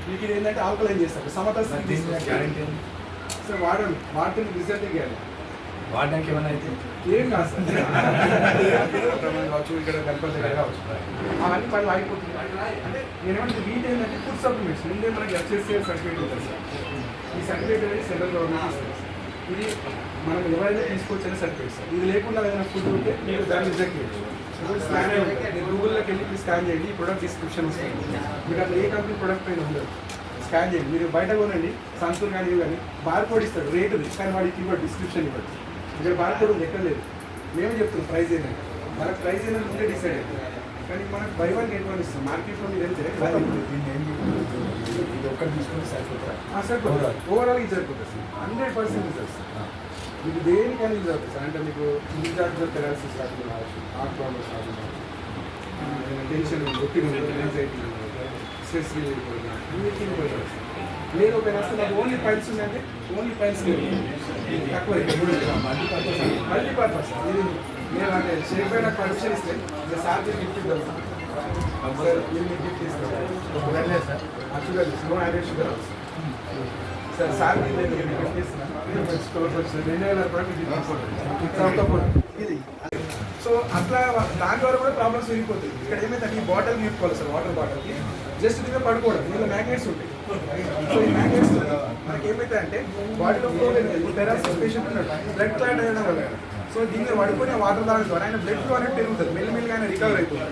మీకు ఇది ఏంటంటే ఆల్కలైన్ చేస్తారు సమతల స్థితి గ్యారెంటీ సార్ వాడండి వాటిని రిజల్ట్ ఇవ్వాలి వాడడానికి ఏమైనా అయితే ఏం కాదు సార్ కావచ్చు ఇక్కడ గణపతి దగ్గర కావచ్చు అవన్నీ పనులు ఆగిపోతుంది అంటే నేనేమంటే వీటి ఏంటంటే ఫుడ్ సప్లిమెంట్స్ ముందే మనకి HSCL సర్టిఫికేట్ ఉంటుంది సార్ ఈ సర్టిఫికేట్ అనేది సెంట్రల్ గవర్నమెంట్ ఇస్తుంది సార్ ఇది మనం ఎవరైనా తీసుకొచ్చిన సర్టిఫికేట్ సార్ ఇది లేకుండా ఏదైనా ఫుడ్ ఉంటే మీరు దాన్ని రిజెక్ట్ చేయొచ్చు ఇప్పుడు స్కాన్ అయ్యి గూగుల్లోకి వెళ్ళి మీరు స్కాన్ చేయండి ఈ ప్రొడక్ట్ డిస్క్రిప్షన్ వస్తుంది మీకు అట్లా ఏ కంపెనీ ప్రొడక్ట్ పైన ఉండదు స్కాన్ చేయండి మీరు బయట కొనండి సంతూర్ కానీ కానీ బార్ కోడ్ ఇస్తాడు రేటు కానీ వాడికి ఇవ్వడు డిస్క్రిప్షన్ ఇవ్వడు ఇక్కడ బార్ కోడ్ ఉంది ఎక్కడ లేదు మేమే చెప్తున్నాం ప్రైస్ ఏంటంటే మనకు ప్రైస్ ఏంటంటే ఉంటే డిసైడ్ అవుతుంది కానీ మనకు బై వన్ గెట్ వన్ ఇస్తాం మార్కెట్లో మీరు వెళ్తే ఇది ఒక్కటి తీసుకుని సరిపోతారా సరిపోతుంది ఓవరాల్ ఇది సరిపోతుంది సార్ 100% రిజల్ట్స్ మీకు దేనికైనా యూజ్ అవుతుంది సార్ అంటే మీకు ఇన్చార్జర్ పెరాలసిస్ రాకుండా కావచ్చు హార్ట్ ప్రాబ్లమ్స్ రాకుండా టెన్షన్ ఒత్తిడి యాంగ్జైటీ స్ట్రెస్ రిలీవ్ ఇవన్నీ పోయి లేదు ఒక వస్తే నాకు ఓన్లీ ఫైల్స్ ఉన్నాయంటే ఓన్లీ ఫైల్స్ తక్కువ మల్టీపర్పస్ ఇది నేను అంటే షేప్ పైన పర్మిషన్ ఇస్తే సార్ గిఫ్ట్ ఇద్దాం సార్ మీరు గిఫ్ట్ ఇస్తాను sir sugar no added sugar sir sir gift ఇస్తున్నాను ఇది సో అట్లా దాని ద్వారా కూడా ప్రాబ్లమ్స్ వెళ్ళిపోతాయి ఇక్కడ ఏమైతే ఈ బాటిల్ తీసుకోవాలి సార్ వాటర్ బాటిల్కి జస్ట్ దీనిలో పడుకోవడం దీనిలో మ్యాగ్నెట్స్ ఉంటాయి సో ఈ మ్యాగ్నెట్స్ మనకి ఏమైతే అంటే బాడీలో ఫ్లో లేదు పెరాలసిస్ పేషెంట్ ఉన్నాడు బ్లడ్ క్లాట్ అయ్యడం వల్ల సో దీనిలో పడుకునే వాటర్ తాగడం ద్వారా ఆయన బ్లడ్ ఫ్లో అనేది పెరుగుతుంది మెల్లిమెల్లిగా ఆయన రికవర్ అవుతుంది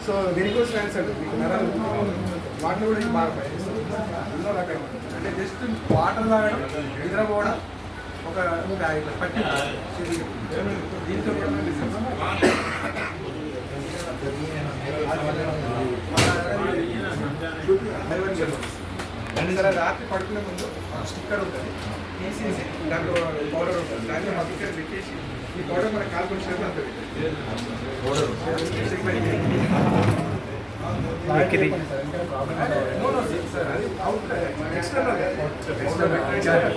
సో వెరికోస్ వ్యాన్స్ మీకు నరాలు వాటిని కూడా ఇది బాగా పనిచేస్తుంది ఎన్నో రకాలు అంటే జస్ట్ వాటర్ తాగడం నిద్రపోవడం ఒక ఇట్లా పట్టి దీంతో కూడా సరే రాత్రి పడుకునే ముందు స్టిక్కర్ ఉంటుంది తీసేసి దాంట్లో పౌడర్ ఉంటుంది దాంట్లో మా స్టిక్కర్ పెట్టేసి ఈ పౌడర్ మనకు కాల్కొచ్చిన అంత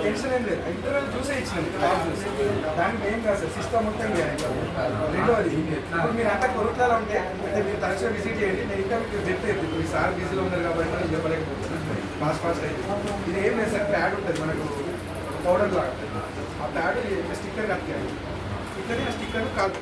టెన్షన్ ఏం లేదు ఇంటర్వ్యూ చూసే ఇచ్చినాం దానికి ఏం కాదు సార్ సిస్టమ్ మొత్తం రెండోది ఇప్పుడు మీరు అంతా కొరుట్లలో ఉంటే అంటే మీరు తరచుగా విజిట్ చేయండి నేను ఇంకా మీకు చెప్తే ఇప్పుడు సార్ బిజీలో ఉన్నారు కాబట్టి నేను చెప్పలేకపోతున్నాను ఫాస్ట్ అయితే ఇది ఏం లేదు సార్ ప్యాడ్ ఉంటుంది మనకు పౌడర్ లాగా ఆ ప్యాడ్ స్టిక్కర్ కట్టాలి ఇక్కడనే స్టిక్కర్ కాదు